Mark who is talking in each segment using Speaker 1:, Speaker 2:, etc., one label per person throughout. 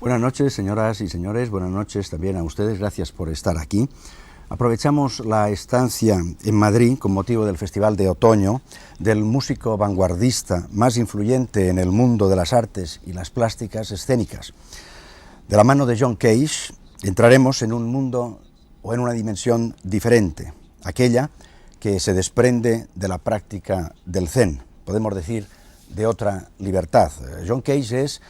Speaker 1: Buenas noches, señoras y señores, buenas noches también a ustedes, gracias por estar aquí. Aprovechamos la estancia en Madrid con motivo del Festival de Otoño del músico vanguardista más influyente en el mundo de las artes y las plásticas escénicas. De la mano de John Cage entraremos en un mundo o en una dimensión diferente, aquella que se desprende de la práctica del Zen, podemos decir de otra libertad. John Cage es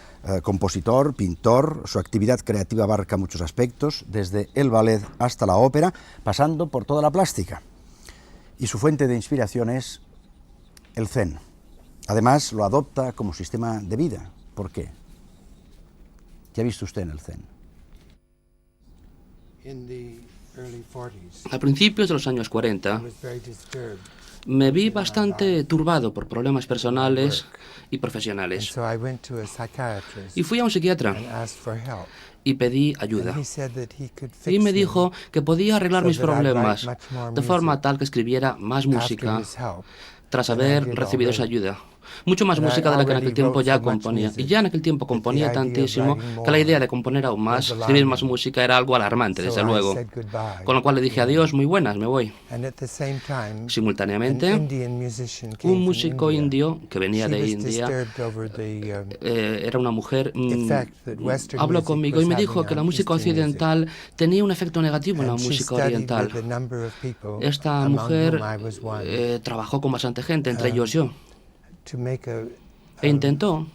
Speaker 1: compositor, pintor, su actividad creativa abarca muchos aspectos, desde el ballet hasta la ópera, pasando por toda la plástica. Y su fuente de inspiración es el Zen. Además, lo adopta como sistema de vida. ¿Por qué? ¿Qué ha visto usted en el Zen?
Speaker 2: A principios de los años 40, me vi bastante turbado por problemas personales y profesionales. Y fui a un psiquiatra y pedí ayuda. Y me dijo que podía arreglar mis problemas de forma tal que escribiera más música tras haber recibido esa ayuda. Mucho más música de la que en aquel tiempo ya componía. Y ya en aquel tiempo componía tantísimo que la idea de componer aún más, escribir más música, era algo alarmante, desde luego. Con lo cual le dije adiós, muy buenas, me voy. Simultáneamente, un músico indio que venía de India, era una mujer, habló conmigo y me dijo que la música occidental tenía un efecto negativo en la música oriental. Esta mujer trabajó con bastante gente, entre ellos yo. E intentó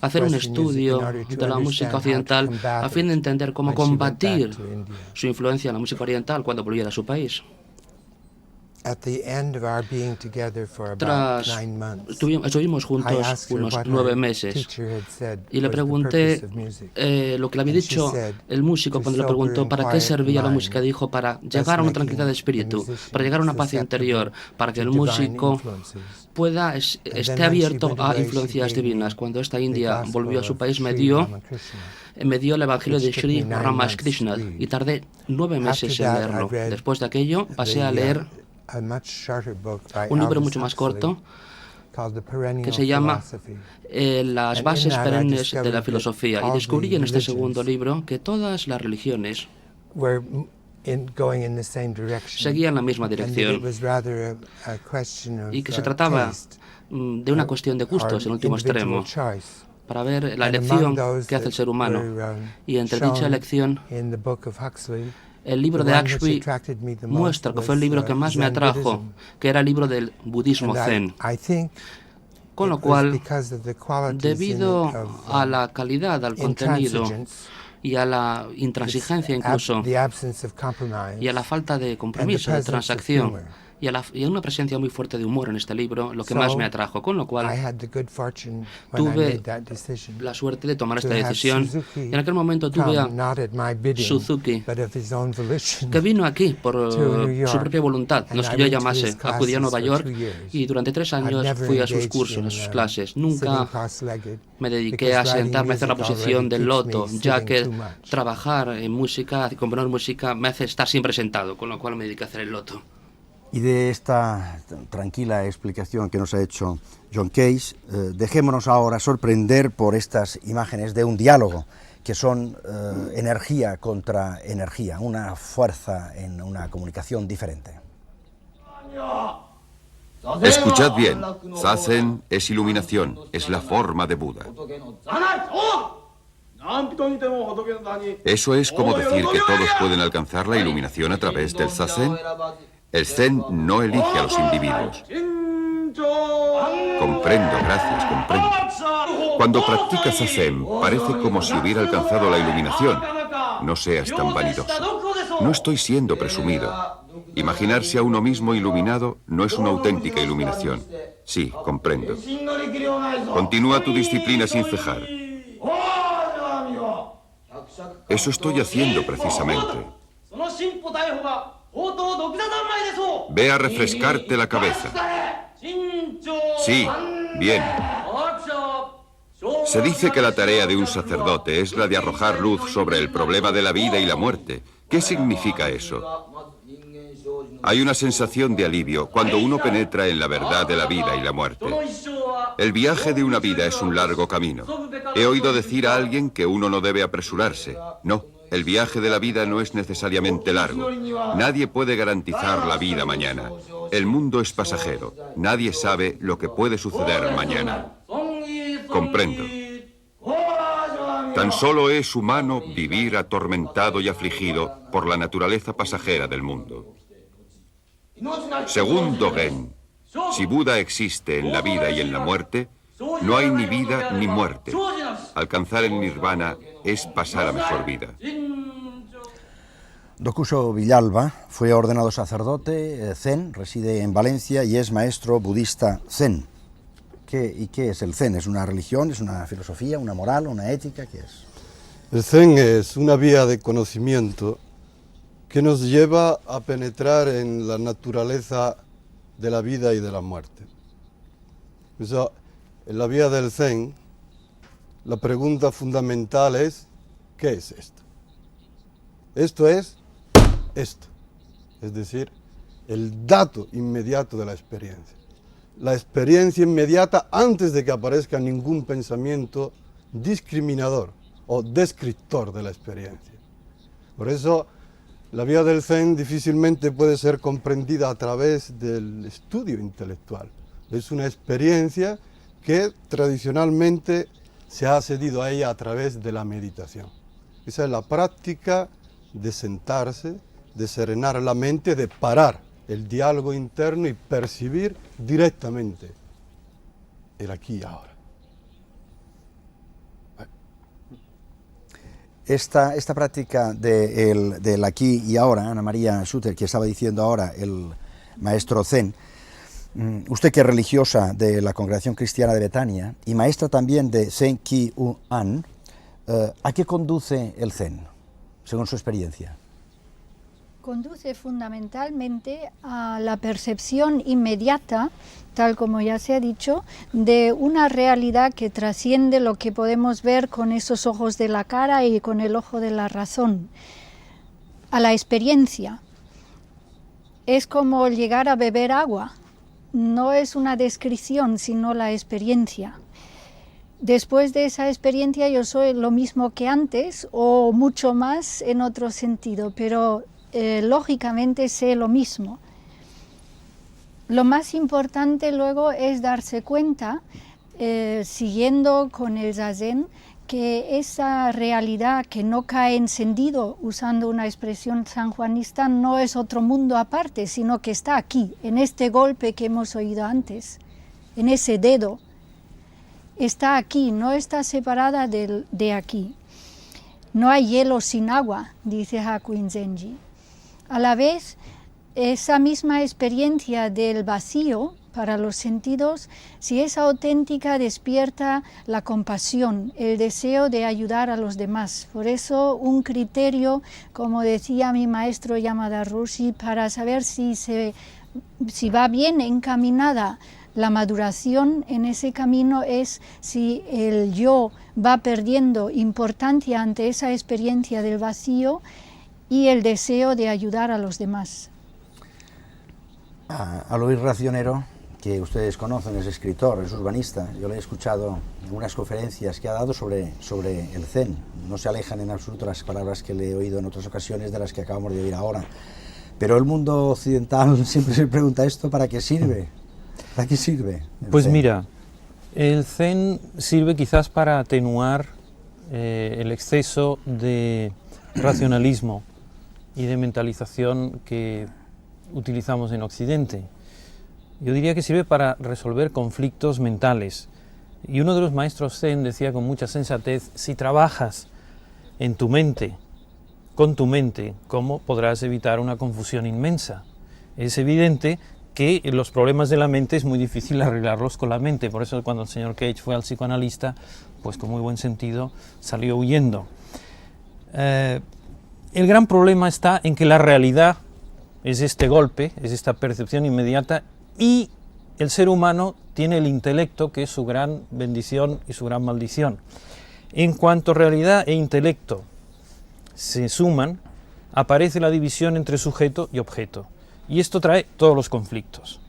Speaker 2: hacer un estudio de la música occidental a fin de entender cómo combatir su influencia en la música oriental cuando volviera a su país. Estuvimos juntos unos 9 meses y le pregunté lo que le había dicho el músico cuando le preguntó para qué servía la música. Dijo, para llegar a una tranquilidad de espíritu, para llegar a una paz interior, para que el músico esté abierto a influencias divinas. Cuando esta India volvió a su país me dio el Evangelio de Sri Ramakrishna y tardé 9 meses en leerlo. Después de aquello pasé a leer un libro mucho más corto que se llama Las bases perennes de la filosofía, y descubrí en este segundo libro que todas las religiones seguían la misma dirección y que se trataba de una cuestión de gustos en último extremo, para ver la elección que hace el ser humano. Y entre dicha elección, el libro de Huxley muestra que fue el libro que más me atrajo, que era el libro del budismo zen. Con lo cual, debido a la calidad, al contenido y a la intransigencia incluso, y a la falta de compromiso, de transacción, y a una presencia muy fuerte de humor en este libro, lo que más me atrajo, con lo cual tuve la suerte de tomar esta decisión. Y en aquel momento tuve a Suzuki, que vino aquí por su propia voluntad, no es que yo llamase, acudí a Nueva York y durante 3 años fui a sus cursos, a sus clases. Nunca me dediqué a sentarme a hacer la posición del loto, ya que trabajar en música, componer música, me hace estar siempre sentado, con lo cual me dediqué a hacer el loto.
Speaker 1: Y de esta tranquila explicación que nos ha hecho John Cage, dejémonos ahora sorprender por estas imágenes de un diálogo, que son energía contra energía, una fuerza en una comunicación diferente.
Speaker 3: Escuchad bien, Zazen es iluminación, es la forma de Buda. ¿Eso es como decir que todos pueden alcanzar la iluminación a través del Zazen? El Zen no elige a los individuos. Comprendo, gracias, comprendo. Cuando practicas Zazen, parece como si hubiera alcanzado la iluminación. No seas tan vanidoso. No estoy siendo presumido. Imaginarse a uno mismo iluminado no es una auténtica iluminación. Sí, comprendo. Continúa tu disciplina sin cejar. Eso estoy haciendo precisamente. Ve a refrescarte la cabeza. Sí, bien. Se dice que la tarea de un sacerdote es la de arrojar luz sobre el problema de la vida y la muerte. ¿Qué significa eso? Hay una sensación de alivio cuando uno penetra en la verdad de la vida y la muerte. El viaje de una vida es un largo camino. He oído decir a alguien que uno no debe apresurarse. No, el viaje de la vida no es necesariamente largo. Nadie puede garantizar la vida mañana. El mundo es pasajero. Nadie sabe lo que puede suceder mañana. Comprendo. Tan solo es humano vivir atormentado y afligido por la naturaleza pasajera del mundo. Según Dogen, si Buda existe en la vida y en la muerte, no hay ni vida ni muerte. Alcanzar el nirvana es pasar a mejor vida.
Speaker 1: Dokuso Villalba fue ordenado sacerdote zen, reside en Valencia y es maestro budista zen. ¿Y qué es el zen? ¿Es una religión, es una filosofía, una moral, una ética? ¿Qué es?
Speaker 4: El zen es una vía de conocimiento que nos lleva a penetrar en la naturaleza de la vida y de la muerte. O sea, en la vía del zen, la pregunta fundamental es, ¿qué es esto? Esto es esto, es decir, el dato inmediato de la experiencia. La experiencia inmediata antes de que aparezca ningún pensamiento discriminador o descriptor de la experiencia. Por eso, la vía del zen difícilmente puede ser comprendida a través del estudio intelectual. Es una experiencia que tradicionalmente se ha accedido a ella a través de la meditación. Esa es la práctica de sentarse, de serenar la mente, de parar el diálogo interno y percibir directamente el aquí y ahora.
Speaker 1: Esta práctica del aquí y ahora, Ana María Schutter, que estaba diciendo ahora el maestro zen, usted que es religiosa de la Congregación Cristiana de Betania y maestra también de Zen Ki An, ¿a qué conduce el zen, según su experiencia?
Speaker 5: Conduce fundamentalmente a la percepción inmediata, tal como ya se ha dicho, de una realidad que trasciende lo que podemos ver con esos ojos de la cara y con el ojo de la razón, a la experiencia. Es como llegar a beber agua, no es una descripción, sino la experiencia. Después de esa experiencia yo soy lo mismo que antes o mucho más en otro sentido, pero lógicamente sé lo mismo. Lo más importante luego es darse cuenta, siguiendo con el zazen, que esa realidad que no cae encendido, usando una expresión sanjuanista, no es otro mundo aparte, sino que está aquí, en este golpe que hemos oído antes, en ese dedo. Está aquí, no está separada de aquí. No hay hielo sin agua, dice Hakuin Zenji. A la vez, esa misma experiencia del vacío para los sentidos, si es auténtica, despierta la compasión, el deseo de ayudar a los demás. Por eso, un criterio, como decía mi maestro Yamada Roshi, para saber si va bien encaminada la maduración en ese camino es si el yo va perdiendo importancia ante esa experiencia del vacío y el deseo de ayudar a los demás.
Speaker 1: A Luis Racionero, que ustedes conocen, es escritor, es urbanista, yo le he escuchado en unas conferencias que ha dado sobre el zen. No se alejan en absoluto las palabras que le he oído en otras ocasiones de las que acabamos de oír ahora. Pero el mundo occidental siempre se pregunta esto, ¿para qué sirve? ¿Para qué sirve?
Speaker 6: Pues zen? Mira, el zen sirve quizás para atenuar el exceso de racionalismo y de mentalización que utilizamos en Occidente. Yo diría que sirve para resolver conflictos mentales. Y uno de los maestros zen decía con mucha sensatez, si trabajas en tu mente, con tu mente, ¿cómo podrás evitar una confusión inmensa? Es evidente que los problemas de la mente es muy difícil arreglarlos con la mente, por eso cuando el señor Cage fue al psicoanalista, pues con muy buen sentido salió huyendo. El gran problema está en que la realidad es este golpe, es esta percepción inmediata, y el ser humano tiene el intelecto, que es su gran bendición y su gran maldición. En cuanto realidad e intelecto se suman, aparece la división entre sujeto y objeto. Y esto trae todos los conflictos.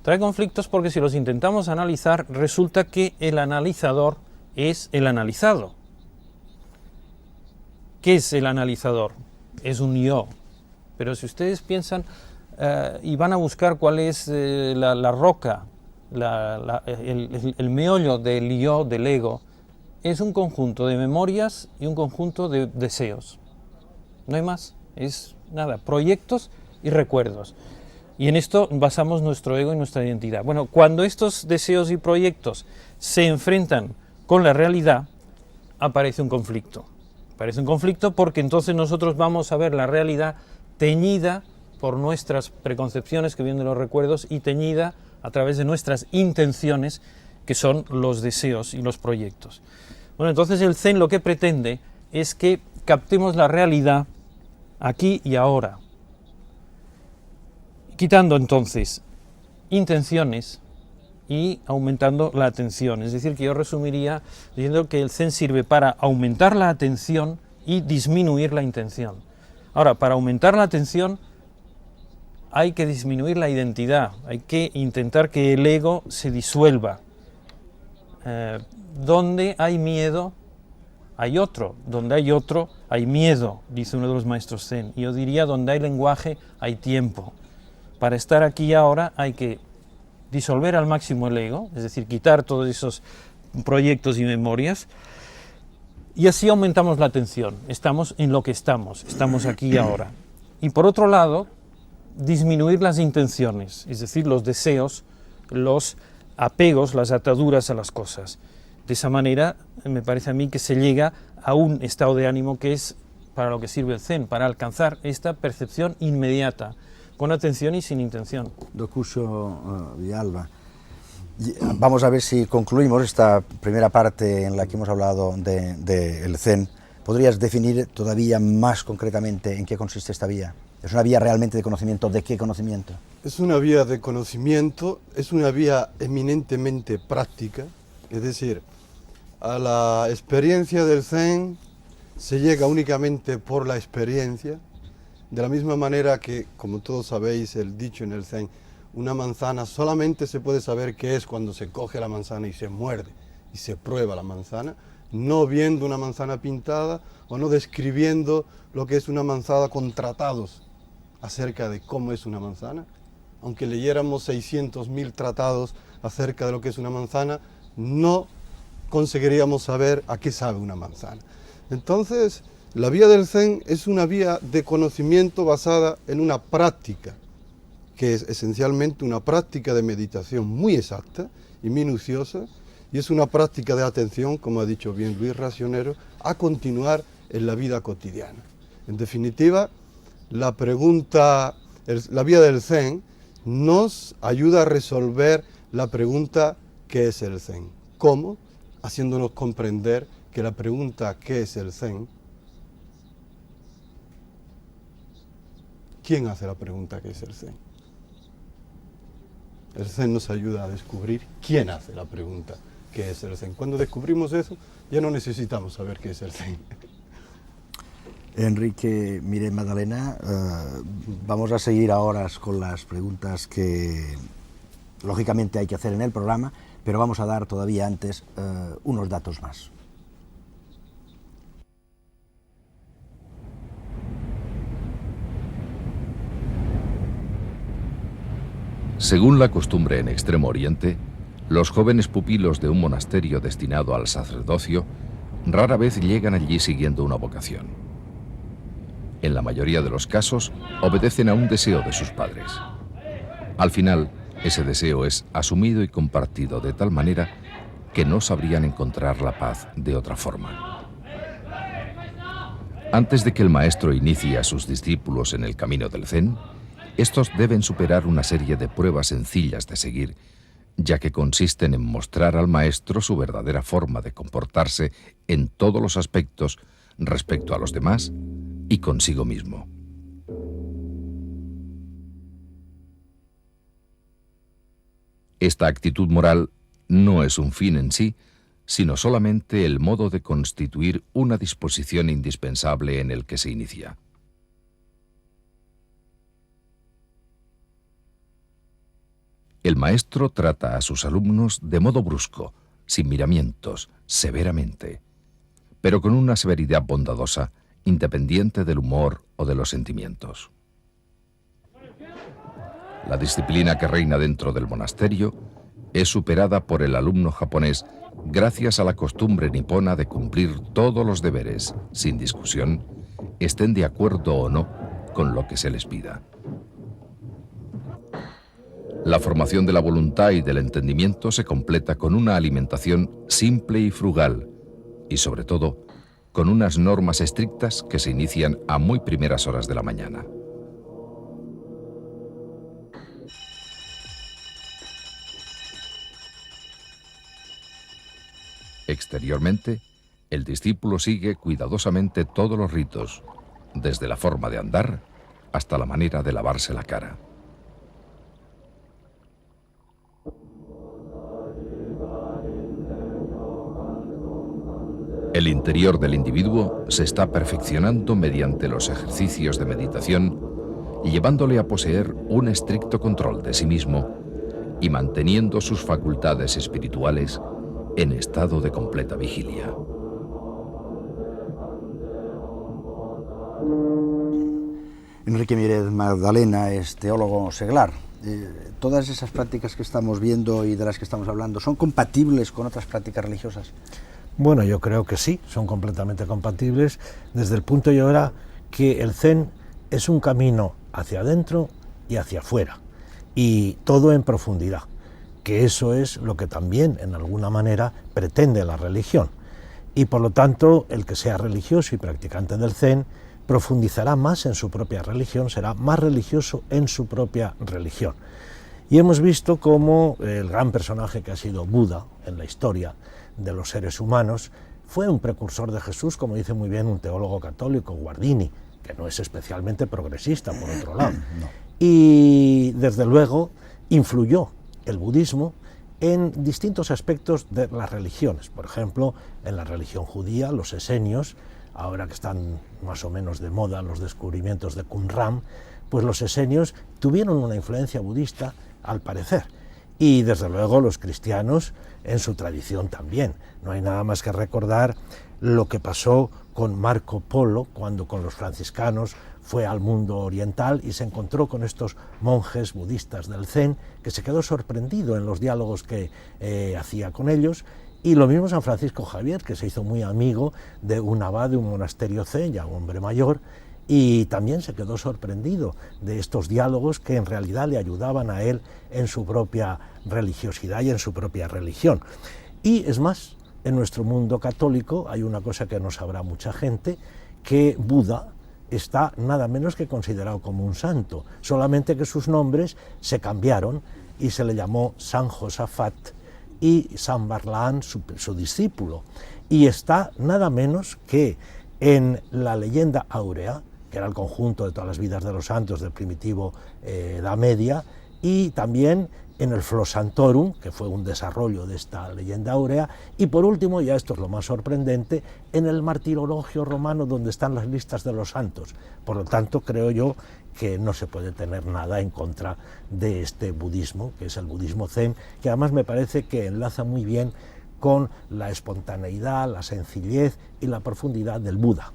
Speaker 6: Trae conflictos porque si los intentamos analizar, resulta que el analizador es el analizado. ¿Qué es el analizador? Es un yo. Pero si ustedes piensan y van a buscar cuál es la roca, el meollo del yo, del ego, es un conjunto de memorias y un conjunto de deseos. No hay más, es nada, proyectos y recuerdos. Y en esto basamos nuestro ego y nuestra identidad. Bueno, cuando estos deseos y proyectos se enfrentan con la realidad, aparece un conflicto. Aparece un conflicto porque entonces nosotros vamos a ver la realidad teñida por nuestras preconcepciones que vienen de los recuerdos y teñida a través de nuestras intenciones, que son los deseos y los proyectos. Bueno, entonces el Zen lo que pretende es que captemos la realidad aquí y ahora, quitando entonces intenciones y aumentando la atención. Es decir, que yo resumiría diciendo que el Zen sirve para aumentar la atención y disminuir la intención. Ahora, para aumentar la atención hay que disminuir la identidad, hay que intentar que el ego se disuelva. Donde hay miedo, hay otro. Donde hay otro, hay miedo, dice uno de los maestros Zen. Y yo diría, donde hay lenguaje, hay tiempo. Para estar aquí y ahora hay que disolver al máximo el ego, es decir, quitar todos esos proyectos y memorias, y así aumentamos la atención. Estamos en lo que estamos aquí y ahora. Y por otro lado, disminuir las intenciones, es decir, los deseos, los apegos, las ataduras a las cosas. De esa manera, me parece a mí que se llega a un estado de ánimo que es para lo que sirve el Zen, para alcanzar esta percepción inmediata, con atención y sin intención.
Speaker 1: Docuso Villalba, vamos a ver si concluimos esta primera parte en la que hemos hablado del Zen. ¿Podrías definir todavía más concretamente en qué consiste esta vía? ¿Es una vía realmente de conocimiento? ¿De qué conocimiento?
Speaker 4: Es una vía de conocimiento, es una vía eminentemente práctica, es decir, a la experiencia del Zen se llega únicamente por la experiencia, de la misma manera que, como todos sabéis, el dicho en el Zen, una manzana solamente se puede saber qué es cuando se coge la manzana y se muerde y se prueba la manzana, no viendo una manzana pintada o no describiendo lo que es una manzana con tratados acerca de cómo es una manzana. Aunque leyéramos 600.000 tratados acerca de lo que es una manzana, no conseguiríamos saber a qué sabe una manzana. Entonces, la vía del Zen es una vía de conocimiento basada en una práctica, que es esencialmente una práctica de meditación muy exacta y minuciosa, y es una práctica de atención, como ha dicho bien Luis Racionero, a continuar en la vida cotidiana. En definitiva, la vía del Zen nos ayuda a resolver la pregunta ¿qué es el Zen? ¿Cómo? Haciéndonos comprender que la pregunta ¿qué es el Zen? ¿Quién hace la pregunta ¿qué es el Zen? El Zen nos ayuda a descubrir quién hace la pregunta ¿qué es el Zen? Cuando descubrimos eso, ya no necesitamos saber qué es el Zen.
Speaker 1: Enrique, Miren, Magdalena, vamos a seguir ahora con las preguntas que lógicamente hay que hacer en el programa, pero vamos a dar todavía antes unos datos más.
Speaker 7: Según la costumbre en Extremo Oriente, los jóvenes pupilos de un monasterio destinado al sacerdocio rara vez llegan allí siguiendo una vocación. En la mayoría de los casos, obedecen a un deseo de sus padres. Al final, ese deseo es asumido y compartido de tal manera que no sabrían encontrar la paz de otra forma. Antes de que el maestro inicie a sus discípulos en el camino del Zen, estos deben superar una serie de pruebas sencillas de seguir, ya que consisten en mostrar al maestro su verdadera forma de comportarse en todos los aspectos respecto a los demás y consigo mismo. Esta actitud moral no es un fin en sí, sino solamente el modo de constituir una disposición indispensable en el que se inicia. El maestro trata a sus alumnos de modo brusco, sin miramientos, severamente, pero con una severidad bondadosa, independiente del humor o de los sentimientos. La disciplina que reina dentro del monasterio es superada por el alumno japonés gracias a la costumbre nipona de cumplir todos los deberes, sin discusión, estén de acuerdo o no con lo que se les pida. La formación de la voluntad y del entendimiento se completa con una alimentación simple y frugal, y sobre todo, con unas normas estrictas que se inician a muy primeras horas de la mañana. Exteriormente, el discípulo sigue cuidadosamente todos los ritos, desde la forma de andar hasta la manera de lavarse la cara. El interior del individuo se está perfeccionando mediante los ejercicios de meditación, llevándole a poseer un estricto control de sí mismo y manteniendo sus facultades espirituales en estado de completa vigilia.
Speaker 1: Enrique Mírez Magdalena es teólogo seglar. ¿Todas esas prácticas que estamos viendo y de las que estamos hablando son compatibles con otras prácticas religiosas?
Speaker 8: Bueno, yo creo que sí, son completamente compatibles desde el punto de vista que el Zen es un camino hacia adentro y hacia afuera, y todo en profundidad, que eso es lo que también, en alguna manera, pretende la religión. Y por lo tanto, el que sea religioso y practicante del Zen profundizará más en su propia religión, será más religioso en su propia religión. Y hemos visto cómo el gran personaje que ha sido Buda en la historia de los seres humanos fue un precursor de Jesús, como dice muy bien un teólogo católico, Guardini, que no es especialmente progresista, por otro lado. No. Y desde luego influyó el budismo en distintos aspectos de las religiones. Por ejemplo, en la religión judía, los esenios, ahora que están más o menos de moda los descubrimientos de Qumran, pues los esenios tuvieron una influencia budista, al parecer. Y desde luego los cristianos en su tradición también. No hay nada más que recordar lo que pasó con Marco Polo cuando con los franciscanos fue al mundo oriental y se encontró con estos monjes budistas del Zen, que se quedó sorprendido en los diálogos que hacía con ellos. Y lo mismo San Francisco Javier, que se hizo muy amigo de un abad de un monasterio Zen, ya un hombre mayor, y también se quedó sorprendido de estos diálogos que en realidad le ayudaban a él en su propia religiosidad y en su propia religión. Y es más, en nuestro mundo católico hay una cosa que no sabrá mucha gente, que Buda está nada menos que considerado como un santo, solamente que sus nombres se cambiaron y se le llamó San Josafat y San Barlaán su discípulo, y está nada menos que en la leyenda áurea, que era el conjunto de todas las vidas de los santos del primitivo Edad Media, y también en el Flosantorum, que fue un desarrollo de esta leyenda áurea, y por último, ya esto es lo más sorprendente, en el Martirologio romano, donde están las listas de los santos. Por lo tanto, creo yo que no se puede tener nada en contra de este budismo, que es el budismo Zen, que además me parece que enlaza muy bien con la espontaneidad, la sencillez y la profundidad del Buda.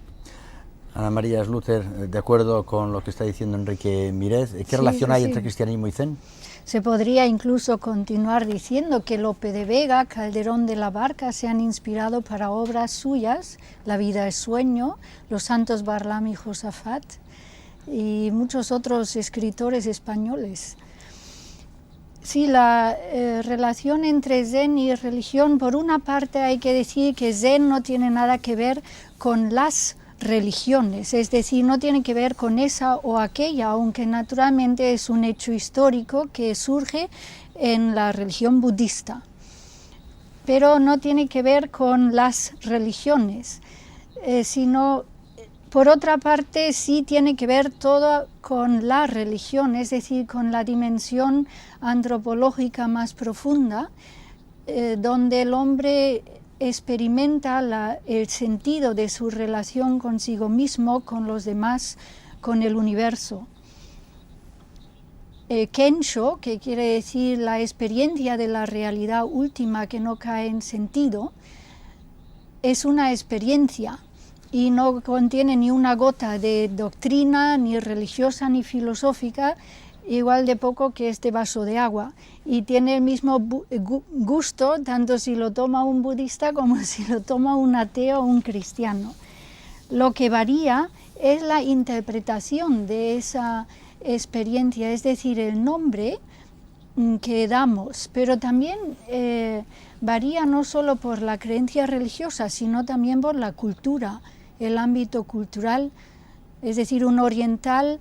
Speaker 1: Ana María Slúter, de acuerdo con lo que está diciendo Enrique Mírez, ¿qué relación hay entre cristianismo y Zen?
Speaker 5: Se podría incluso continuar diciendo que Lope de Vega, Calderón de la Barca se han inspirado para obras suyas, La vida es sueño, Los santos Barlaam y Josafat, y muchos otros escritores españoles. Sí, la relación entre Zen y religión, por una parte hay que decir que Zen no tiene nada que ver con las religiones, es decir, no tiene que ver con esa o aquella, aunque naturalmente es un hecho histórico que surge en la religión budista, pero no tiene que ver con las religiones, sino por otra parte sí tiene que ver todo con la religión, es decir, con la dimensión antropológica más profunda, donde el hombre experimenta el sentido de su relación consigo mismo, con los demás, con el universo. Kensho, que quiere decir la experiencia de la realidad última que no cae en sentido, es una experiencia y no contiene ni una gota de doctrina, ni religiosa, ni filosófica, igual de poco que este vaso de agua, y tiene el mismo gusto tanto si lo toma un budista como si lo toma un ateo o un cristiano. Lo que varía es la interpretación de esa experiencia, es decir, el nombre que damos, pero también varía no solo por la creencia religiosa, sino también por la cultura, el ámbito cultural, es decir, un oriental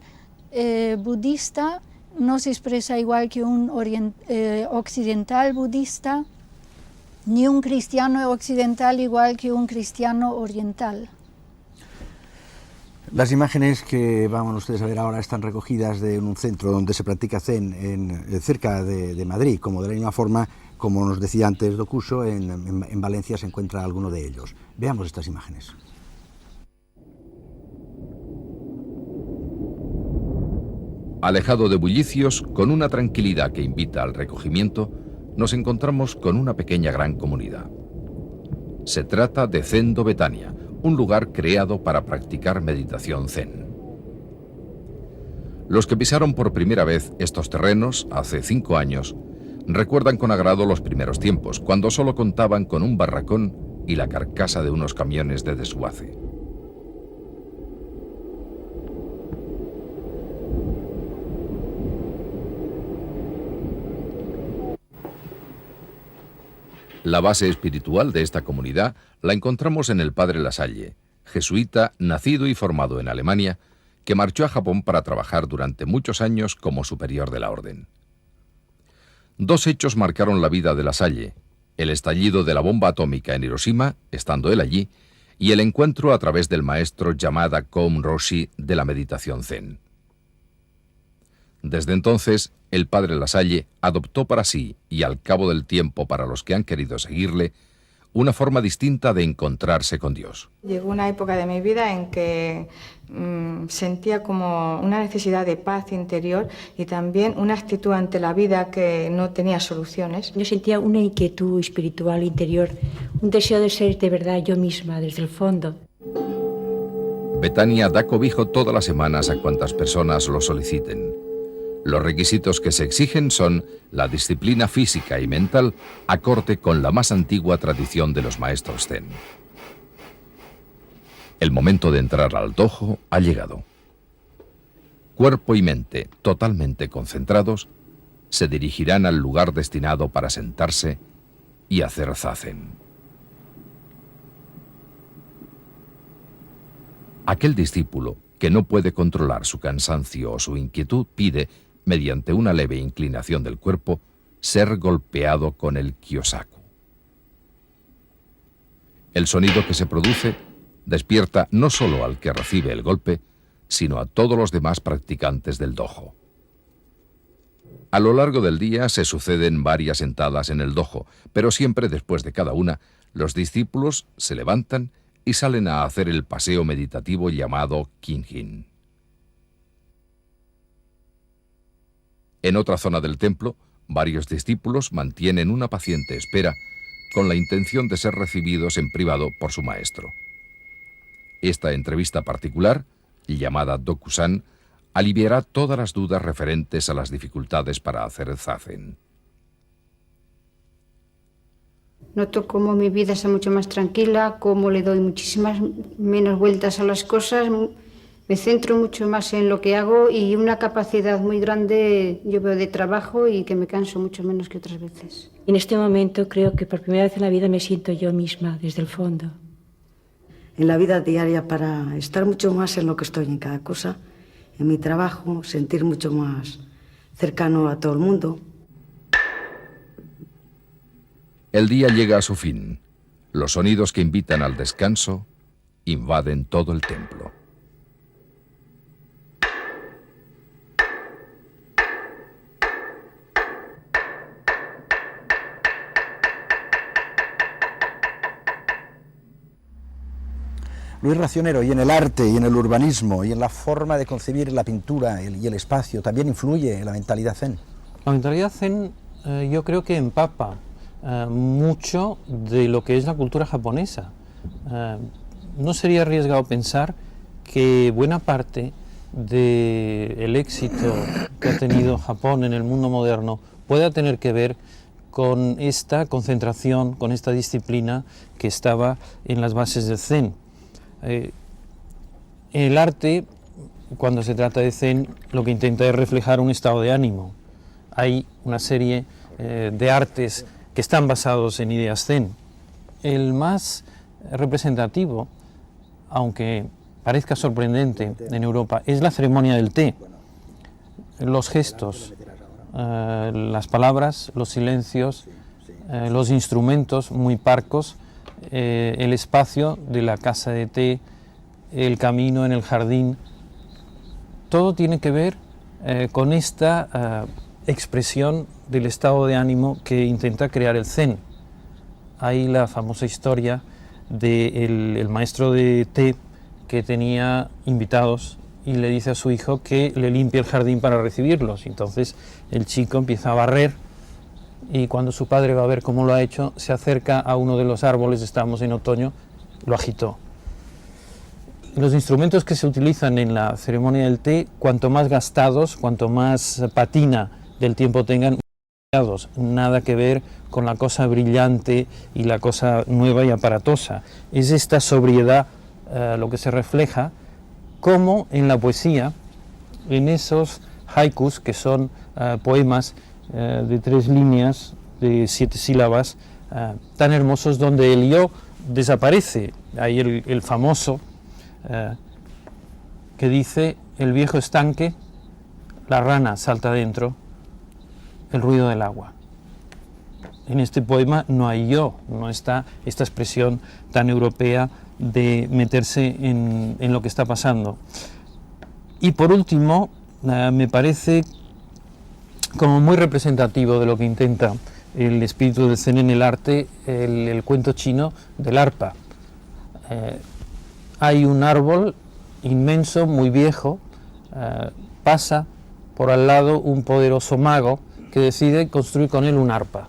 Speaker 5: budista no se expresa igual que un occidental budista, ni un cristiano occidental igual que un cristiano oriental.
Speaker 1: Las imágenes que van ustedes a ver ahora están recogidas de un centro donde se practica Zen cerca de Madrid, como de la misma forma, como nos decía antes Dokuso, en Valencia se encuentra alguno de ellos. Veamos estas imágenes.
Speaker 7: Alejado de bullicios, con una tranquilidad que invita al recogimiento, nos encontramos con una pequeña gran comunidad. Se trata de Zendo Betania, un lugar creado para practicar meditación zen. Los que pisaron por primera vez estos terrenos hace 5 años recuerdan con agrado los primeros tiempos, cuando solo contaban con un barracón y la carcasa de unos camiones de desguace. La base espiritual de esta comunidad la encontramos en el padre Lasalle, jesuita nacido y formado en Alemania, que marchó a Japón para trabajar durante muchos años como superior de la orden. 2 hechos marcaron la vida de Lasalle: el estallido de la bomba atómica en Hiroshima, estando él allí, y el encuentro a través del maestro Yamada Koum Roshi de la meditación zen. Desde entonces, el padre Lasalle adoptó para sí, y al cabo del tiempo para los que han querido seguirle, una forma distinta de encontrarse con Dios.
Speaker 9: Llegó una época de mi vida en que sentía como una necesidad de paz interior y también una actitud ante la vida que no tenía soluciones.
Speaker 10: Yo sentía una inquietud espiritual interior, un deseo de ser de verdad yo misma desde el fondo.
Speaker 7: Betania da cobijo todas las semanas a cuantas personas lo soliciten. Los requisitos que se exigen son la disciplina física y mental acorde con la más antigua tradición de los maestros zen. El momento de entrar al dojo ha llegado. Cuerpo y mente totalmente concentrados, se dirigirán al lugar destinado para sentarse y hacer zazen. Aquel discípulo que no puede controlar su cansancio o su inquietud pide, mediante una leve inclinación del cuerpo, ser golpeado con el kyosaku. El sonido que se produce despierta no solo al que recibe el golpe, sino a todos los demás practicantes del dojo. A lo largo del día se suceden varias sentadas en el dojo, pero siempre después de cada una, los discípulos se levantan y salen a hacer el paseo meditativo llamado Kinjin. En otra zona del templo, varios discípulos mantienen una paciente espera con la intención de ser recibidos en privado por su maestro. Esta entrevista particular, llamada Dokusan, aliviará todas las dudas referentes a las dificultades para hacer zazen.
Speaker 11: Noto cómo mi vida está mucho más tranquila, cómo le doy muchísimas menos vueltas a las cosas, me centro mucho más en lo que hago y una capacidad muy grande yo veo de trabajo y que me canso mucho menos que otras veces.
Speaker 10: En este momento creo que por primera vez en la vida me siento yo misma desde el fondo.
Speaker 12: En la vida diaria, para estar mucho más en lo que estoy en cada cosa, en mi trabajo, sentir mucho más cercano a todo el mundo.
Speaker 7: El día llega a su fin. Los sonidos que invitan al descanso invaden todo el templo.
Speaker 1: Luis Racionero, y en el arte, y en el urbanismo, y en la forma de concebir la pintura y el espacio, ¿también influye la mentalidad zen?
Speaker 6: La mentalidad zen yo creo que empapa mucho de lo que es la cultura japonesa. No sería arriesgado pensar que buena parte del éxito que ha tenido Japón en el mundo moderno pueda tener que ver con esta concentración, con esta disciplina que estaba en las bases del zen. El arte, cuando se trata de zen, lo que intenta es reflejar un estado de ánimo. Hay una serie de artes que están basados en ideas zen. El más representativo, aunque parezca sorprendente en Europa, es la ceremonia del té. Los gestos, las palabras, los silencios, los instrumentos muy parcos, el espacio de la casa de té, el camino en el jardín, todo tiene que ver con esta expresión del estado de ánimo que intenta crear el zen. Hay la famosa historia del maestro de té que tenía invitados y le dice a su hijo que le limpie el jardín para recibirlos. Entonces el chico empieza a barrer y cuando su padre va a ver cómo lo ha hecho, se acerca a uno de los árboles, estábamos en otoño, lo agitó. Los instrumentos que se utilizan en la ceremonia del té, cuanto más gastados, cuanto más patina del tiempo tengan, nada que ver con la cosa brillante y la cosa nueva y aparatosa. Es esta sobriedad lo que se refleja, como en la poesía, en esos haikus, que son poemas de 3 líneas, de 7 sílabas, tan hermosos, donde el yo desaparece. Hay el famoso que dice: el viejo estanque, la rana salta dentro, el ruido del agua. En este poema no hay yo, no está esta expresión tan europea de meterse en lo que está pasando. Y por último, me parece como muy representativo de lo que intenta el espíritu del zen en el arte, el cuento chino del arpa. Hay un árbol inmenso, muy viejo, pasa por al lado un poderoso mago que decide construir con él un arpa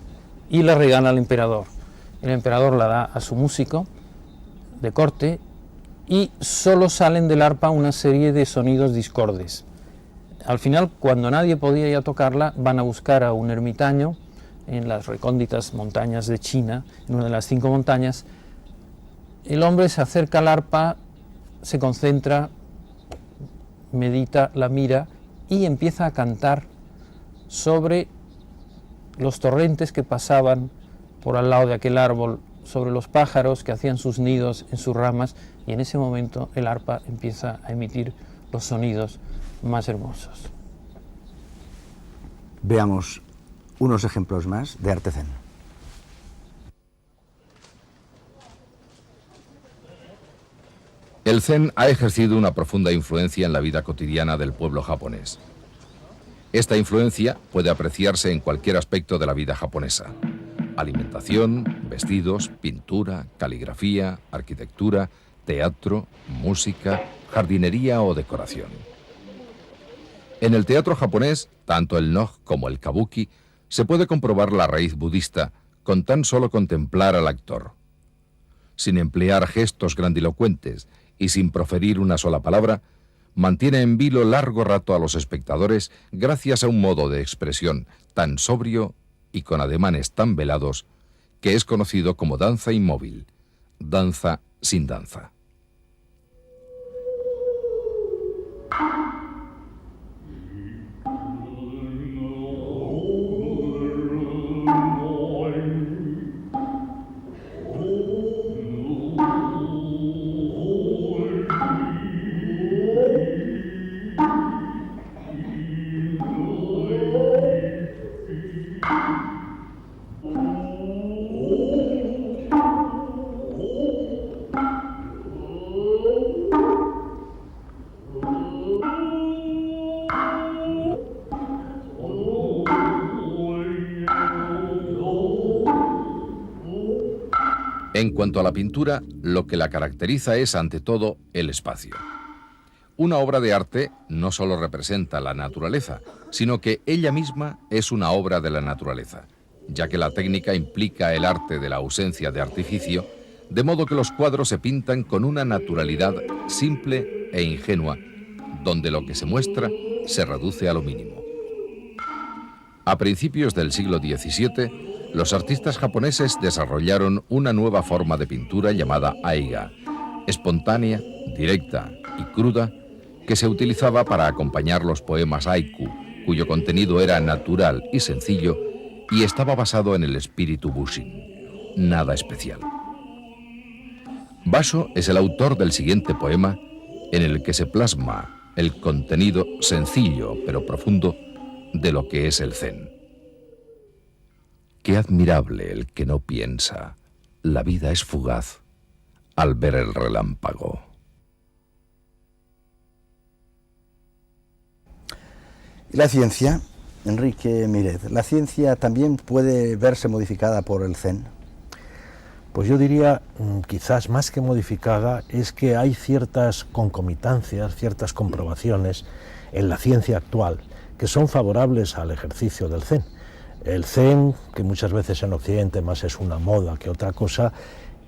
Speaker 6: y la regala al emperador. El emperador la da a su músico de corte y solo salen del arpa una serie de sonidos discordes. Al final, cuando nadie podía ya tocarla, van a buscar a un ermitaño en las recónditas montañas de China, en una de las 5 montañas. El hombre se acerca al arpa, se concentra, medita, la mira y empieza a cantar sobre los torrentes que pasaban por al lado de aquel árbol, sobre los pájaros que hacían sus nidos en sus ramas, y en ese momento el arpa empieza a emitir los sonidos más hermosos.
Speaker 1: Veamos unos ejemplos más de arte zen.
Speaker 7: El zen ha ejercido una profunda influencia en la vida cotidiana del pueblo japonés. Esta influencia puede apreciarse en cualquier aspecto de la vida japonesa: alimentación, vestidos, pintura, caligrafía, arquitectura, teatro, música, jardinería o decoración. En el teatro japonés, tanto el Noh como el Kabuki, se puede comprobar la raíz budista con tan solo contemplar al actor. Sin emplear gestos grandilocuentes y sin proferir una sola palabra, mantiene en vilo largo rato a los espectadores gracias a un modo de expresión tan sobrio y con ademanes tan velados que es conocido como danza inmóvil, danza sin danza. En cuanto a la pintura, lo que la caracteriza es, ante todo, el espacio. Una obra de arte no solo representa la naturaleza, sino que ella misma es una obra de la naturaleza, ya que la técnica implica el arte de la ausencia de artificio, de modo que los cuadros se pintan con una naturalidad simple e ingenua, donde lo que se muestra se reduce a lo mínimo. A principios del siglo XVII, los artistas japoneses desarrollaron una nueva forma de pintura llamada aiga, espontánea, directa y cruda, que se utilizaba para acompañar los poemas haiku, cuyo contenido era natural y sencillo y estaba basado en el espíritu bushin. Nada especial. Basho es el autor del siguiente poema, en el que se plasma el contenido sencillo pero profundo de lo que es el Zen. Qué admirable el que no piensa, la vida es fugaz al ver el relámpago.
Speaker 1: La ciencia, Enrique Míret, ¿la ciencia también puede verse modificada por el Zen?
Speaker 8: Pues yo diría, quizás más que modificada, es que hay ciertas concomitancias, ciertas comprobaciones en la ciencia actual que son favorables al ejercicio del Zen. El Zen, que muchas veces en Occidente más es una moda que otra cosa,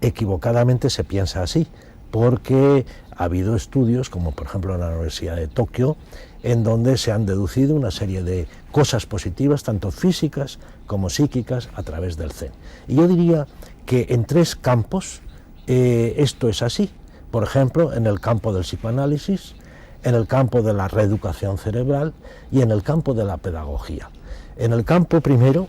Speaker 8: equivocadamente se piensa así, porque ha habido estudios, como por ejemplo en la Universidad de Tokio, en donde se han deducido una serie de cosas positivas, tanto físicas como psíquicas, a través del Zen. Y yo diría que en tres campos esto es así. Por ejemplo, en el campo del psicoanálisis, en el campo de la reeducación cerebral y en el campo de la pedagogía. En el campo primero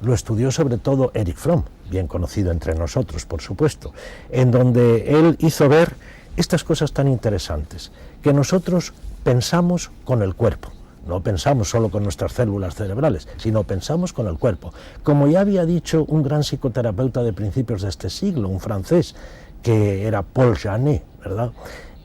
Speaker 8: lo estudió sobre todo Erich Fromm, bien conocido entre nosotros, por supuesto, en donde él hizo ver estas cosas tan interesantes, que nosotros pensamos con el cuerpo, no pensamos solo con nuestras células cerebrales, sino pensamos con el cuerpo. Como ya había dicho un gran psicoterapeuta de principios de este siglo, un francés, que era Paul Janet, ¿verdad?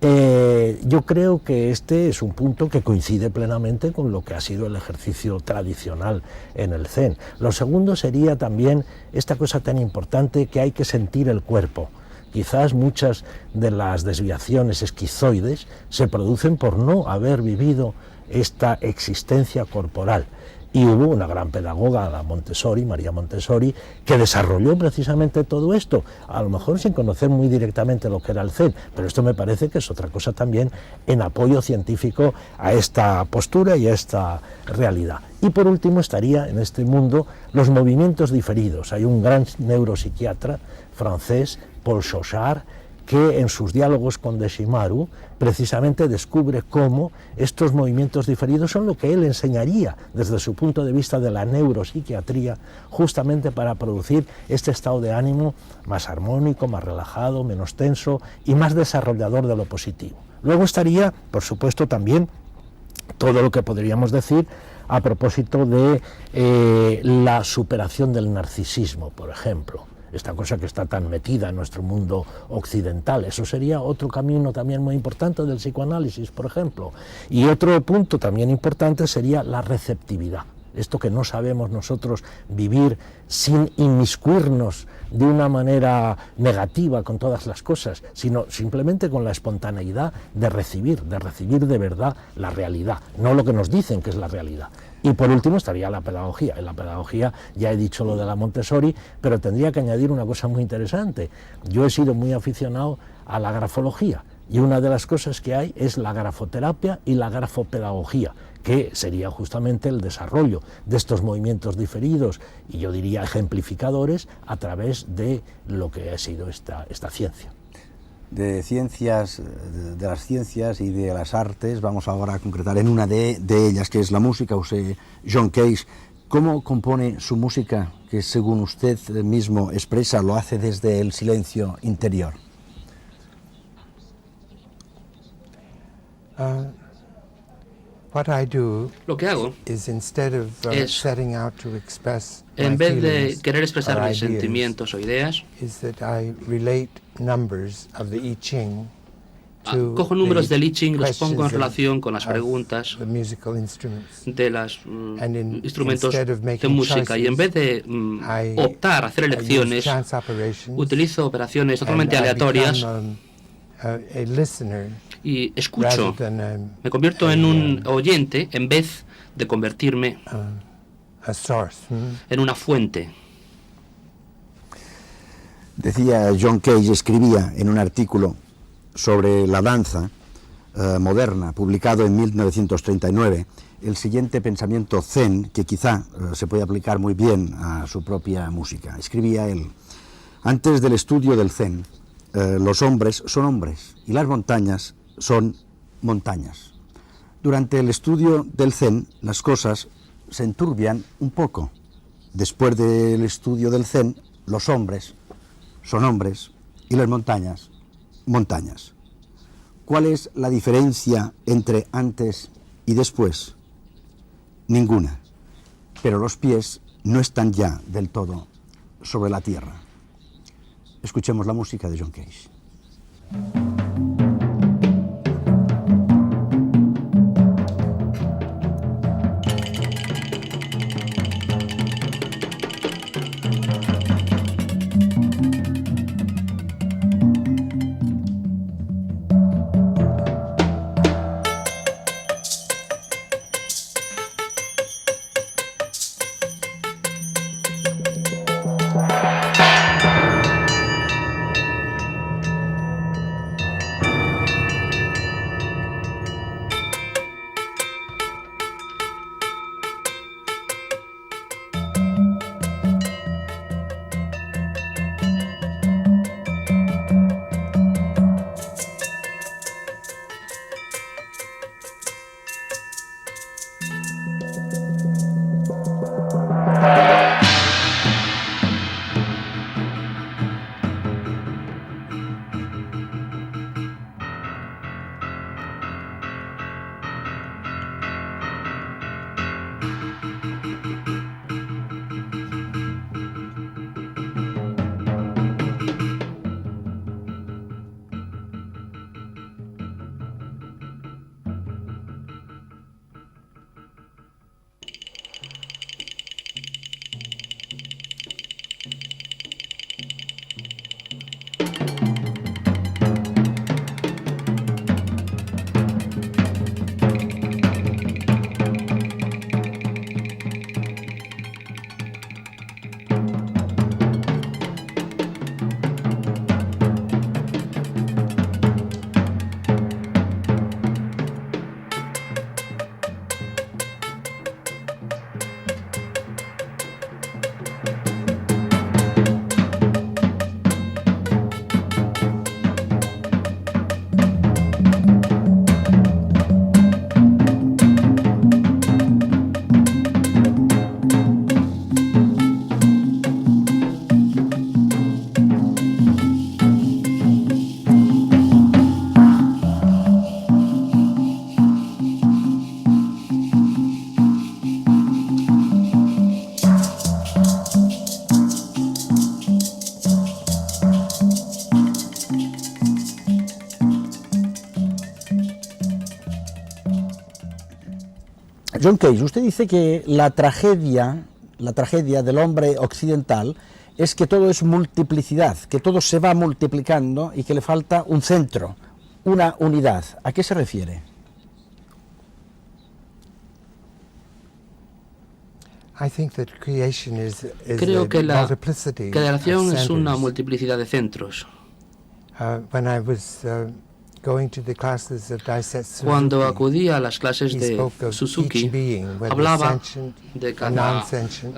Speaker 8: Yo creo que este es un punto que coincide plenamente con lo que ha sido el ejercicio tradicional en el Zen. Lo segundo sería también esta cosa tan importante que hay que sentir el cuerpo. Quizás muchas de las desviaciones esquizoides se producen por no haber vivido esta existencia corporal. Y hubo una gran pedagoga, la Montessori, María Montessori, que desarrolló precisamente todo esto, a lo mejor sin conocer muy directamente lo que era el Zen, pero esto me parece que es otra cosa también en apoyo científico a esta postura y a esta realidad. Y por último estaría en este mundo los movimientos diferidos. Hay un gran neuropsiquiatra francés, Paul Chauchard, que en sus diálogos con Deshimaru precisamente descubre cómo estos movimientos diferidos son lo que él enseñaría desde su punto de vista de la neuropsiquiatría, justamente para producir este estado de ánimo más armónico, más relajado, menos tenso y más desarrollador de lo positivo. Luego estaría, por supuesto, también todo lo que podríamos decir a propósito de la superación del narcisismo, por ejemplo. Esta cosa que está tan metida en nuestro mundo occidental. Eso sería otro camino también muy importante del psicoanálisis, por ejemplo. Y otro punto también importante sería la receptividad. Esto que no sabemos nosotros vivir sin inmiscuirnos de una manera negativa con todas las cosas, sino simplemente con la espontaneidad de recibir de verdad la realidad, no lo que nos dicen que es la realidad. Y por último estaría la pedagogía. En la pedagogía ya he dicho lo de la Montessori, pero tendría que añadir una cosa muy interesante. Yo he sido muy aficionado a la grafología y una de las cosas que hay es la grafoterapia y la grafopedagogía, que sería justamente el desarrollo de estos movimientos diferidos y yo diría ejemplificadores a través de lo que ha sido esta ciencia.
Speaker 1: De ciencias, de las ciencias y de las artes, vamos ahora a concretar en una de ellas, que es la música. Usted, John Cage, ¿cómo compone su música, que según usted mismo expresa, lo hace desde el silencio interior?
Speaker 2: Lo que hago es, en vez de querer expresar mis sentimientos o ideas, cojo números de Liching, los pongo en relación con las preguntas de los instrumentos de música, y en vez de optar a hacer elecciones, utilizo operaciones totalmente aleatorias y escucho. Me convierto en un oyente en vez de convertirme en una fuente.
Speaker 1: Decía John Cage, escribía en un artículo sobre la danza moderna, publicado en 1939, el siguiente pensamiento zen, que quizá se puede aplicar muy bien a su propia música. Escribía él: antes del estudio del zen, los hombres son hombres y las montañas son montañas. Durante el estudio del zen, las cosas se enturbian un poco. Después del estudio del zen, los hombres son hombres y las montañas, montañas. ¿Cuál es la diferencia entre antes y después? Ninguna. Pero los pies no están ya del todo sobre la tierra. Escuchemos la música de John Cage. John Cage, usted dice que la tragedia del hombre occidental es que todo es multiplicidad, que todo se va multiplicando y que le falta un centro, una unidad. ¿A qué se refiere?
Speaker 2: Creo que la creación es una multiplicidad de centros. Cuando acudía a las clases de Suzuki, hablaba de cada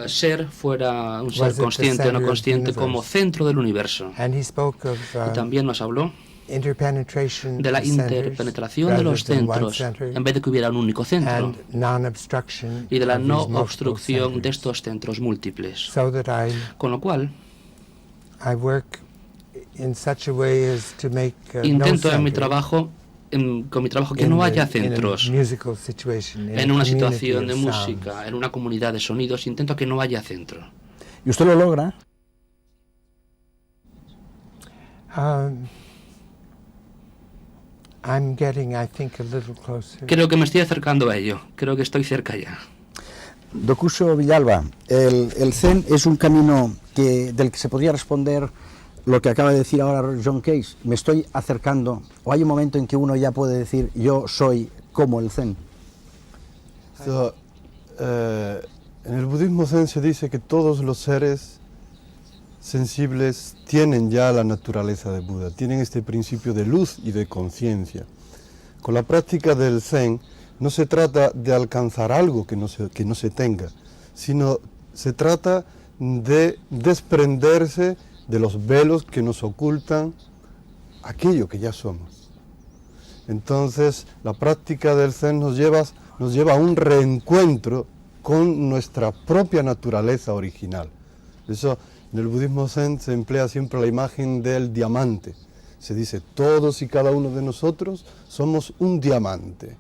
Speaker 2: ser, fuera un ser consciente o no consciente, como centro del universo. Y también nos habló de la interpenetración de los centros, en vez de que hubiera un único centro, y de la no obstrucción de estos centros múltiples. Con lo cual, intento en mi trabajo, con mi trabajo, que no haya centros. En una situación de música, en una comunidad de sonidos, intento que no haya centro.
Speaker 1: ¿Y usted lo logra?
Speaker 2: Creo que me estoy acercando a ello. Creo que estoy cerca ya.
Speaker 1: Dokuso Villalba, el Zen es un camino del que se podría responder lo que acaba de decir ahora John Case. Me estoy acercando, o hay un momento en que uno ya puede decir yo soy como el Zen.
Speaker 4: En el budismo Zen se dice que todos los seres sensibles tienen ya la naturaleza de Buda, tienen este principio de luz y de conciencia. Con la práctica del Zen no se trata de alcanzar algo que no se tenga, sino se trata de desprenderse de los velos que nos ocultan aquello que ya somos. Entonces, la práctica del Zen nos lleva a un reencuentro con nuestra propia naturaleza original. Por eso, en el budismo Zen se emplea siempre la imagen del diamante. Se dice, todos y cada uno de nosotros somos un diamante.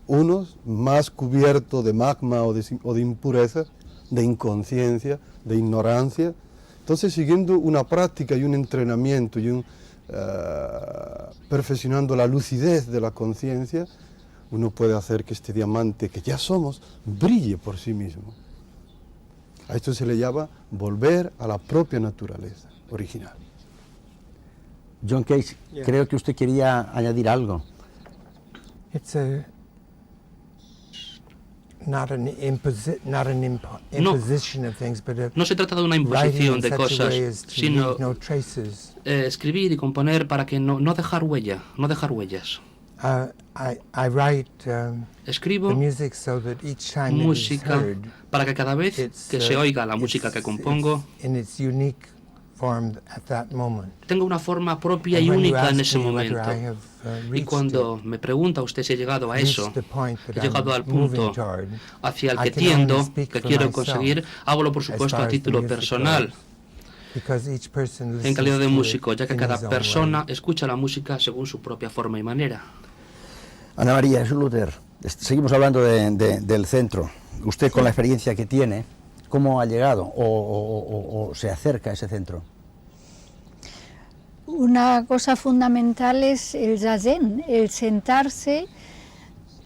Speaker 4: Unos más cubiertos de magma o de impureza, de inconsciencia, de ignorancia. Entonces, siguiendo una práctica y un entrenamiento y perfeccionando la lucidez de la conciencia, uno puede hacer que este diamante que ya somos brille por sí mismo. A esto se le llama volver a la propia naturaleza original.
Speaker 1: John Case, creo que usted quería añadir algo.
Speaker 2: No se trata de una imposición de cosas, sino escribir y componer para que no dejar huella, no dejar huellas. Escribo música para que cada vez que se oiga la música que compongo tenga una forma propia y única en ese momento. Y cuando me pregunta usted si he llegado a eso, he llegado al punto hacia el que tiendo, que quiero conseguir, hablo por supuesto a título personal, en calidad de músico, ya que cada persona escucha la música según su propia forma y manera.
Speaker 1: Ana María Schluter, seguimos hablando del centro. Usted, con la experiencia que tiene, ¿cómo ha llegado o se acerca a ese centro?
Speaker 5: Una cosa fundamental es el zazen, el sentarse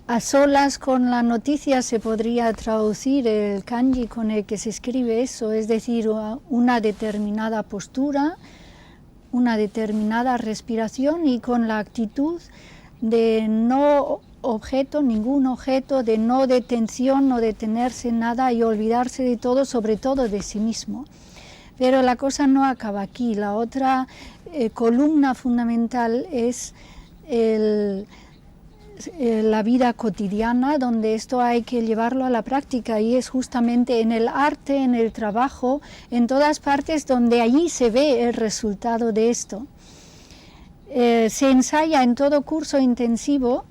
Speaker 5: a solas con la noticia. Se podría traducir el kanji con el que se escribe eso, es decir, una determinada postura, una determinada respiración y con la actitud de no objeto, ningún objeto, de no detención, no detenerse en nada y olvidarse de todo, sobre todo de sí mismo. Pero la cosa no acaba aquí. La otra columna fundamental es la vida cotidiana, donde esto hay que llevarlo a la práctica, y es justamente en el arte, en el trabajo, en todas partes donde allí se ve el resultado de esto. Se ensaya en todo curso intensivo,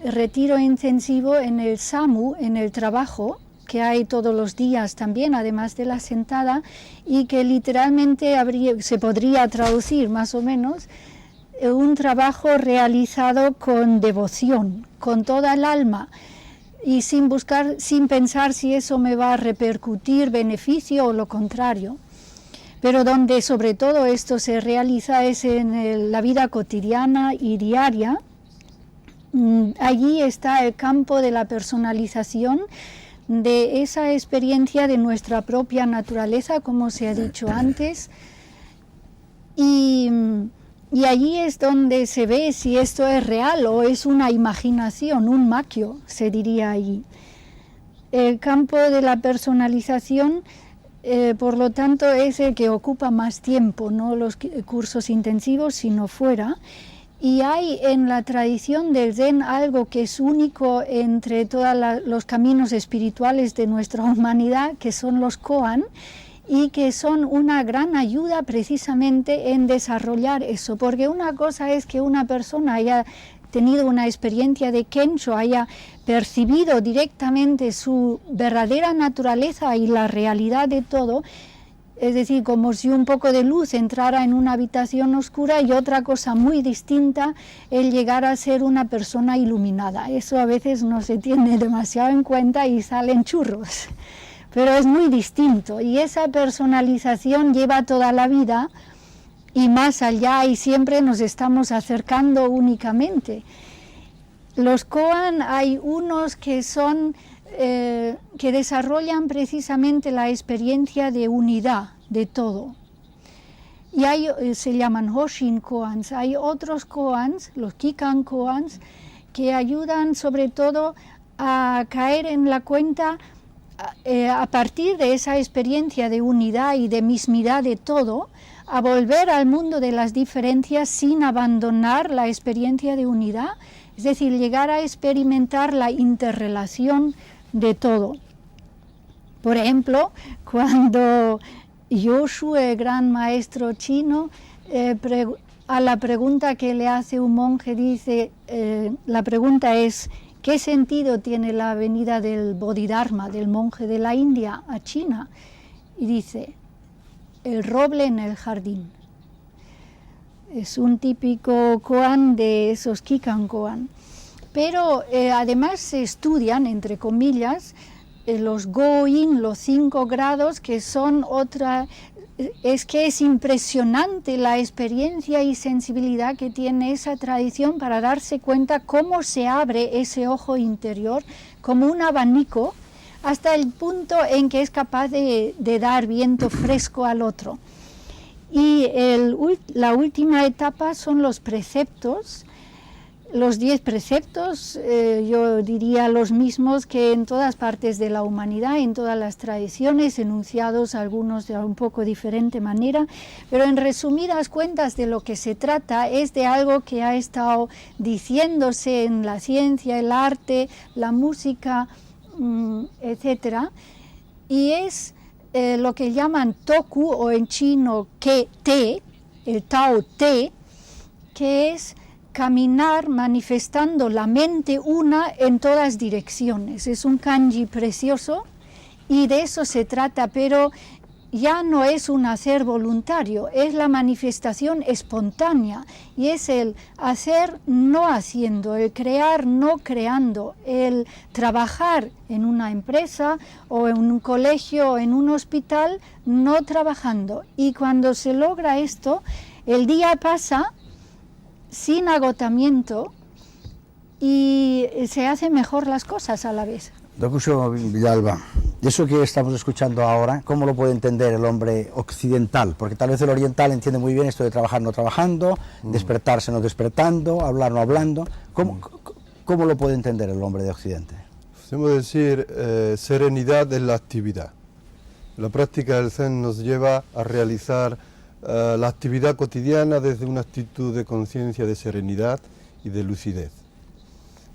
Speaker 5: retiro intensivo, en el SAMU, en el trabajo, que hay todos los días también, además de la sentada, y que literalmente se podría traducir más o menos un trabajo realizado con devoción, con toda el alma, y sin pensar si eso me va a repercutir beneficio o lo contrario. Pero donde sobre todo esto se realiza es en la vida cotidiana y diaria. Allí está el campo de la personalización, de esa experiencia de nuestra propia naturaleza, como se ha dicho antes, y allí es donde se ve si esto es real o es una imaginación, un maquio, se diría allí. El campo de la personalización, por lo tanto, es el que ocupa más tiempo, no los cursos intensivos, sino fuera. Y hay en la tradición del Zen algo que es único entre todos los caminos espirituales de nuestra humanidad, que son los koan, y que son una gran ayuda precisamente en desarrollar eso. Porque una cosa es que una persona haya tenido una experiencia de Kensho, haya percibido directamente su verdadera naturaleza y la realidad de todo, es decir, como si un poco de luz entrara en una habitación oscura, y otra cosa muy distinta, el llegar a ser una persona iluminada. Eso a veces no se tiene demasiado en cuenta y salen churros, pero es muy distinto, y esa personalización lleva toda la vida y más allá, y siempre nos estamos acercando únicamente. Los koan, hay unos que son, que desarrollan precisamente la experiencia de unidad de todo. Y hay, se llaman Hoshin koans. Hay otros koans, los Kikan koans, que ayudan sobre todo a caer en la cuenta a partir de esa experiencia de unidad y de mismidad de todo, a volver al mundo de las diferencias sin abandonar la experiencia de unidad, es decir, llegar a experimentar la interrelación de todo. Por ejemplo, cuando Yoshu, el gran maestro chino, a la pregunta que le hace un monje, dice, la pregunta es, ¿qué sentido tiene la venida del Bodhidharma, del monje de la India, a China? Y dice, el roble en el jardín. Es un típico koan de esos Kikan koan. Pero además se estudian, entre comillas, los Go-in, los 5 grados, que son otra... Es que es impresionante la experiencia y sensibilidad que tiene esa tradición para darse cuenta cómo se abre ese ojo interior como un abanico hasta el punto en que es capaz de dar viento fresco al otro. Y la última etapa son los preceptos. Los 10 preceptos, yo diría los mismos que en todas partes de la humanidad, en todas las tradiciones, enunciados algunos de un poco diferente manera, pero en resumidas cuentas de lo que se trata es de algo que ha estado diciéndose en la ciencia, el arte, la música, etcétera, y es lo que llaman toku, o en chino que te, el Tao Te, que es caminar manifestando la mente una en todas direcciones. Es un kanji precioso y de eso se trata, pero ya no es un hacer voluntario, es la manifestación espontánea y es el hacer no haciendo, el crear no creando, el trabajar en una empresa o en un colegio o en un hospital no trabajando. Y cuando se logra esto, el día pasa sin agotamiento y se hacen mejor las cosas a la vez.
Speaker 1: Dokuso Villalba, eso que estamos escuchando ahora, ¿cómo lo puede entender el hombre occidental? Porque tal vez el oriental entiende muy bien esto de trabajar no trabajando, despertarse no despertando, hablar no hablando. ¿Cómo lo puede entender el hombre de Occidente?
Speaker 4: Podemos decir serenidad en la actividad. La práctica del Zen nos lleva a realizar la actividad cotidiana desde una actitud de conciencia, de serenidad y de lucidez.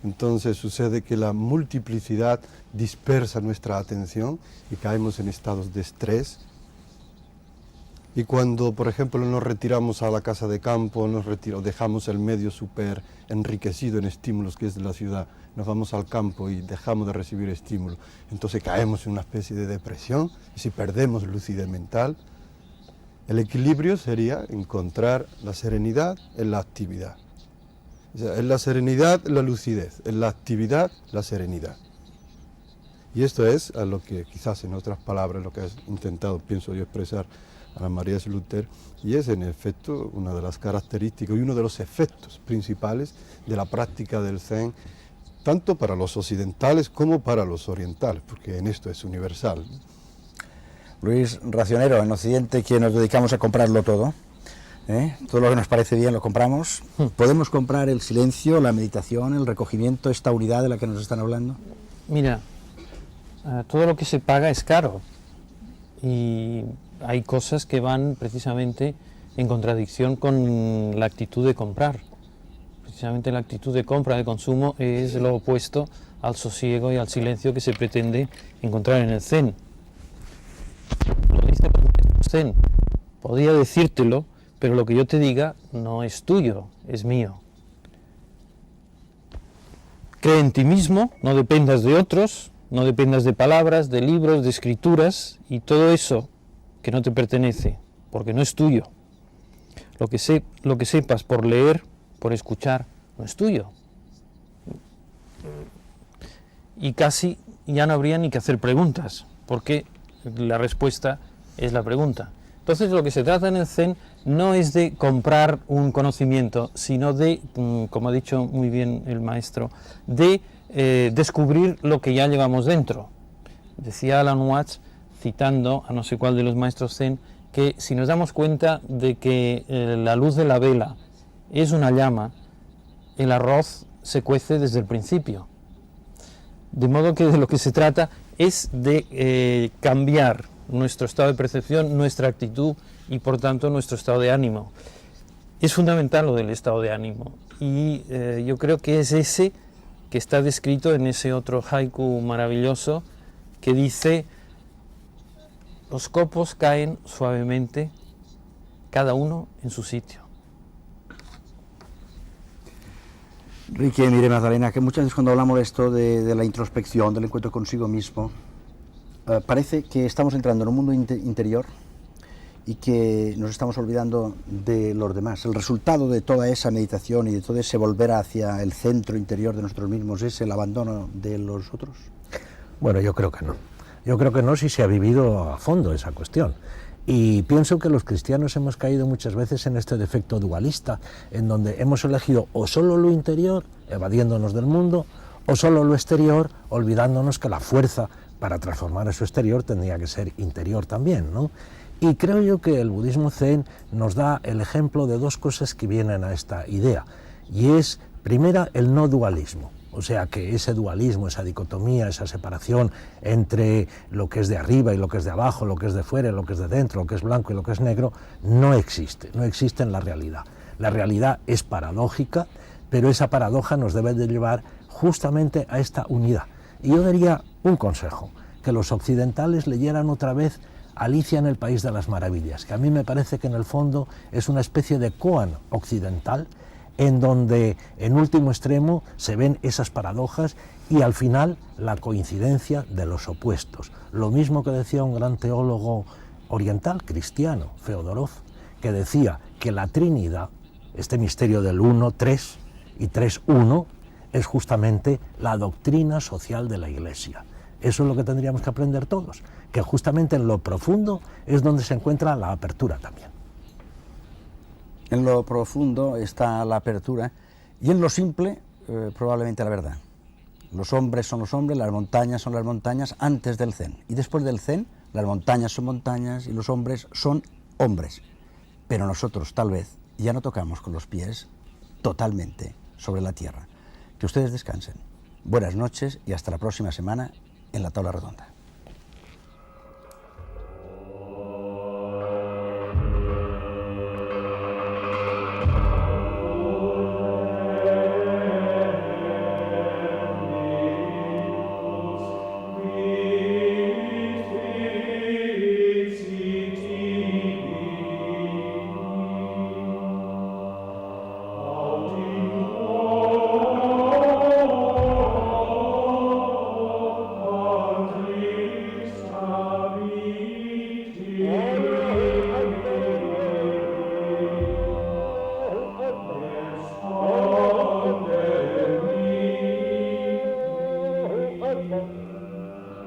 Speaker 4: Entonces sucede que la multiplicidad dispersa nuestra atención y caemos en estados de estrés. Y cuando, por ejemplo, nos retiramos a la casa de campo, dejamos el medio súper enriquecido en estímulos que es la ciudad, nos vamos al campo y dejamos de recibir estímulos, entonces caemos en una especie de depresión y si perdemos lucidez mental. El equilibrio sería encontrar la serenidad en la actividad. O sea, en la serenidad, la lucidez, en la actividad, la serenidad. Y esto es a lo que quizás en otras palabras, lo que ha intentado, pienso yo, expresar Ana María Slüter, y es en efecto una de las características y uno de los efectos principales de la práctica del Zen, tanto para los occidentales como para los orientales, porque en esto es universal.
Speaker 1: Luis Racionero, en Occidente, que nos dedicamos a comprarlo todo, todo lo que nos parece bien lo compramos. ¿Podemos comprar el silencio, la meditación, el recogimiento, esta unidad de la que nos están hablando?
Speaker 6: Mira, todo lo que se paga es caro y hay cosas que van precisamente en contradicción con la actitud de comprar. Precisamente la actitud de compra, de consumo, es lo opuesto al sosiego y al silencio que se pretende encontrar en el Zen. Lo dice el Zen, podría decírtelo, pero lo que yo te diga no es tuyo, es mío. Cree en ti mismo, no dependas de otros, no dependas de palabras, de libros, de escrituras y todo eso que no te pertenece, porque no es tuyo. Lo que sepas por leer, por escuchar, no es tuyo. Y casi ya no habría ni que hacer preguntas, porque la respuesta es la pregunta. Entonces lo que se trata en el Zen no es de comprar un conocimiento, sino de, como ha dicho muy bien el maestro, de descubrir lo que ya llevamos dentro. Decía Alan Watts, citando a no sé cuál de los maestros Zen, que si nos damos cuenta de que la luz de la vela es una llama, el arroz se cuece desde el principio. De modo que de lo que se trata es de cambiar nuestro estado de percepción, nuestra actitud y por tanto nuestro estado de ánimo. Es fundamental lo del estado de ánimo y yo creo que es ese que está descrito en ese otro haiku maravilloso que dice: los copos caen suavemente, cada uno en su sitio.
Speaker 1: Ricky, mire Magdalena, que muchas veces cuando hablamos de esto de la introspección, del encuentro consigo mismo, parece que estamos entrando en un mundo interior y que nos estamos olvidando de los demás. El resultado de toda esa meditación y de todo ese volver hacia el centro interior de nosotros mismos es el abandono de los otros.
Speaker 8: Bueno, yo creo que no. Yo creo que no, si se ha vivido a fondo esa cuestión. Y pienso que los cristianos hemos caído muchas veces en este defecto dualista, en donde hemos elegido o solo lo interior, evadiéndonos del mundo, o solo lo exterior, olvidándonos que la fuerza para transformar eso exterior tendría que ser interior también, ¿no? Y creo yo que el budismo zen nos da el ejemplo de dos cosas que vienen a esta idea, y es, primera, el no dualismo. O sea, que ese dualismo, esa dicotomía, esa separación entre lo que es de arriba y lo que es de abajo, lo que es de fuera y lo que es de dentro, lo que es blanco y lo que es negro, no existe en la realidad. La realidad es paradójica, pero esa paradoja nos debe de llevar justamente a esta unidad. Y yo daría un consejo, que los occidentales leyeran otra vez Alicia en el País de las Maravillas, que a mí me parece que en el fondo es una especie de koan occidental, en donde en último extremo se ven esas paradojas y al final la coincidencia de los opuestos. Lo mismo que decía un gran teólogo oriental, cristiano, Feodorov, que decía que la Trinidad, este misterio del 1-3 y 3-1, es justamente la doctrina social de la Iglesia. Eso es lo que tendríamos que aprender todos, que justamente en lo profundo es donde se encuentra la apertura también.
Speaker 1: En lo profundo está la apertura y en lo simple probablemente la verdad. Los hombres son los hombres, las montañas son las montañas antes del zen. Y después del zen, las montañas son montañas y los hombres son hombres. Pero nosotros tal vez ya no tocamos con los pies totalmente sobre la tierra. Que ustedes descansen. Buenas noches y hasta la próxima semana en la Tabla Redonda.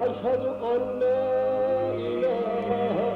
Speaker 13: أشهد أن لا إله